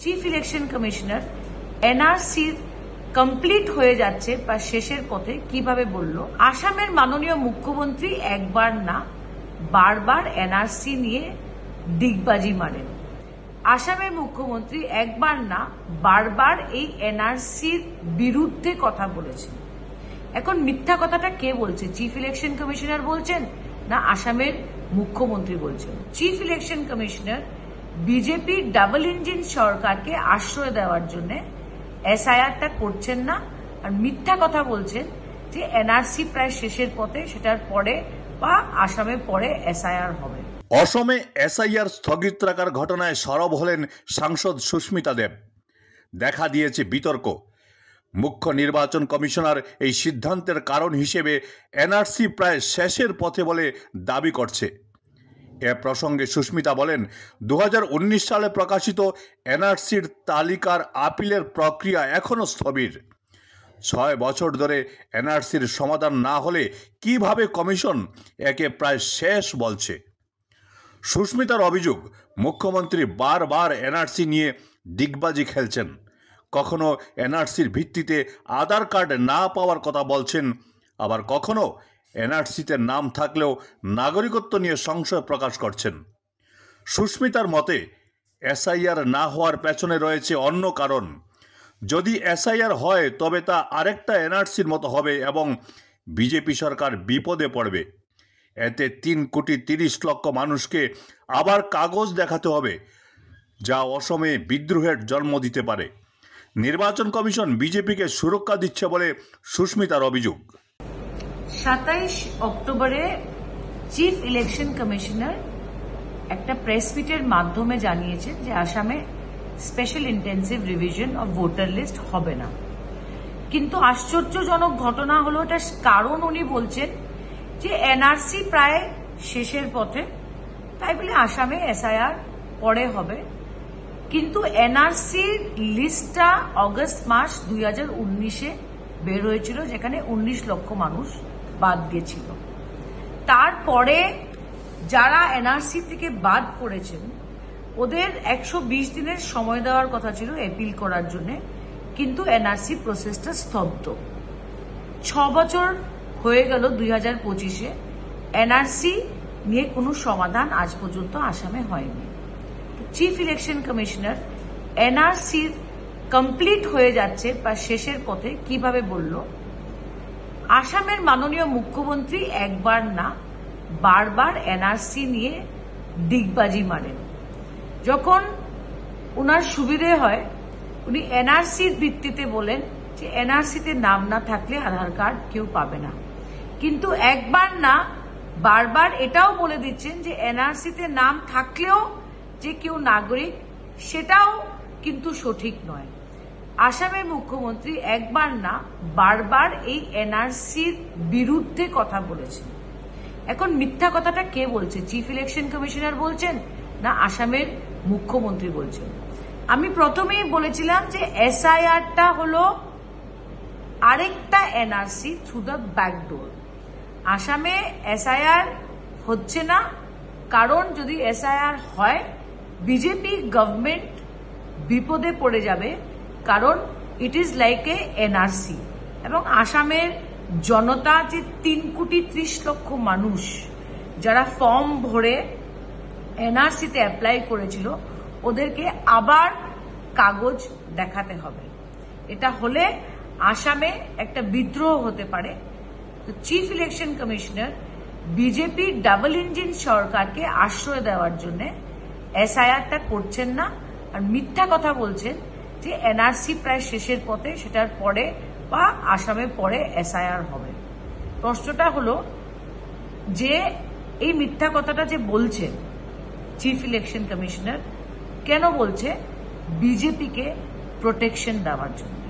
Chief election commissioner NRC complete হয়ে যাচ্ছে বা শেষের পথে কিভাবে বলল? আসামের মাননীয় মুখ্যমন্ত্রী একবার না বারবার এনআরসি নিয়ে ডিগবাজি মারেন। আসামের মুখ্যমন্ত্রী একবার না বারবার এই এনআরসির বিরুদ্ধে কথা বলেছেন। এখন মিথ্যা কথাটা কে বলছে? চিফ ইলেকশন কমিশনার বলছেন না আসামের মুখ্যমন্ত্রী বলছেন? Chief election commissioner BJP double engine সরকারকে আশ্রয় দেওয়ার জন্য এসআইআরটা করছেন না, আর মিথ্যা কথা বলছেন যে এনআরসি প্রায় শেষের পথে, সেটার পরে বা আসামে পরে এসআইআর হবে। অসমে এসআইআর স্থগিত রাখার ঘটনায় সরব হলেন সাংসদ সুস্মিতা দেব। দেখা দিয়েছে বিতর্ক। মুখ্য নির্বাচন কমিশনার এই সিদ্ধান্তের কারণ হিসেবে এনআরসি প্রায় শেষের পথে বলে দাবি করছে। এ প্রসঙ্গে সুস্মিতা বলেন, 2019 সালে প্রকাশিত এনআরসির তালিকার আপিলের প্রক্রিয়া এখনও স্থবির। 6 বছর ধরে এনআরসির সমাধান না হলে কিভাবে কমিশন একে প্রায় শেষ বলছে? সুস্মিতার অভিযোগ, মুখ্যমন্ত্রী বারবার এনআরসি নিয়ে ডিগবাজি খেলছেন। কখনো এনআরসির ভিত্তিতে আধার কার্ড না পাওয়ার কথা বলছেন, আবার কখনো এনআরসিতে নাম থাকলেও নাগরিকত্ব নিয়ে সংশয় প্রকাশ করছেন। সুস্মিতার মতে এসআইআর না হওয়ার পেছনে রয়েছে অন্য কারণ। যদি এসআইআর হয় তবে তা আরেকটা এনআরসির মতো হবে এবং বিজেপি সরকার বিপদে পড়বে। এতে 3,30,00,000 মানুষকে আবার কাগজ দেখাতে হবে, যা অসমে বিদ্রোহের জন্ম দিতে পারে। নির্বাচন কমিশন বিজেপিকে সুরক্ষা দিচ্ছে বলে সুস্মিতার অভিযোগ। 27 অক্টোবরে চিফ ইলেকশন কমিশনার একটা প্রেস মিটের মাধ্যমে জানিয়েছেন যে আসামে special intensive revision of voter list হবে না। কিন্তু আশ্চর্যজনক ঘটনা হলো, এটা কারণ উনি বলছেন যে এনআরসি প্রায় শেষের পথে, তাই বলে আসামে এসআইআর পরে হবে। কিন্তু এনআরসির লিস্টটা অগস্ট মাস 2019-এ বের হয়েছিল, যেখানে 19 লক্ষ মানুষ বাদ গেছিল। তারপরে যারা এনআরসি থেকে বাদ পড়েছেন ওদের 120 দিনের সময় দেওয়ার কথা ছিল অ্যাপিল করার জন্য, কিন্তু এনআরসি প্রসেসটা স্তব্ধ। 6 বছর হয়ে গেল 2025-এ, এনআরসি নিয়ে কোনো সমাধান আজ পর্যন্ত আসামে হয়নি। Chief election commissioner NRC complete হয়ে যাচ্ছে বা শেষের পথে কিভাবে বলল? আসামের মাননীয় মুখ্যমন্ত্রী একবার না বারবার এনআরসি নিয়ে ডিগবাজি মারেন। যখন ওনার সুবিধে হয় উনি এনআরসির ভিত্তিতে বলেন যে এনআরসিতে নাম না থাকলে আধার কার্ড কেউ পাবে না, কিন্তু একবার না বারবার এটাও বলে দিচ্ছেন যে এনআরসিতে নাম থাকলেও যে কেউ নাগরিক, সেটাও কিন্তু সঠিক নয়। আসামের মুখ্যমন্ত্রী একবার না বারবার এই এনআরসির বিরুদ্ধে কথা বলেছেন। এখন মিথ্যা কথাটা কে বলছে? চিফ ইলেকশন কমিশনার বলছেন না আসামের মুখ্যমন্ত্রী বলছেন? আমি প্রথমেই বলেছিলাম যে এসআইআরটা হলো আরেকটা এনআরসি থ্রু দ্য ব্যাকডোর। আসামে এসআইআর হচ্ছে না, কারণ যদি এসআইআর হয় বিজেপি গভর্নমেন্ট বিপদে পড়ে যাবে, কারণ it is like a NRC. এবং আসামের জনতা যে 3,30,00,000 মানুষ যারা ফর্ম ভরে এনআরসিতে অ্যাপ্লাই করেছিল, ওদেরকে আবার কাগজ দেখাতে হবে। এটা হলে আসামে একটা বিদ্রোহ হতে পারে। তো chief election commissioner BJP double engine সরকারকে আশ্রয় দেওয়ার জন্য এসআইআরটা করছেন না, আর মিথ্যা কথা বলছেন যে এনআরসি প্রায় শেষের পথে, সেটার পরে বা আসামে পরে এসআইআর হবে। প্রশ্নটা হলো যে এই মিথ্যা কথাটা যে বলছেন চিফ ইলেকশন কমিশনার, কেন বলছে? বিজেপিকে প্রোটেকশন দেওয়ার জন্য।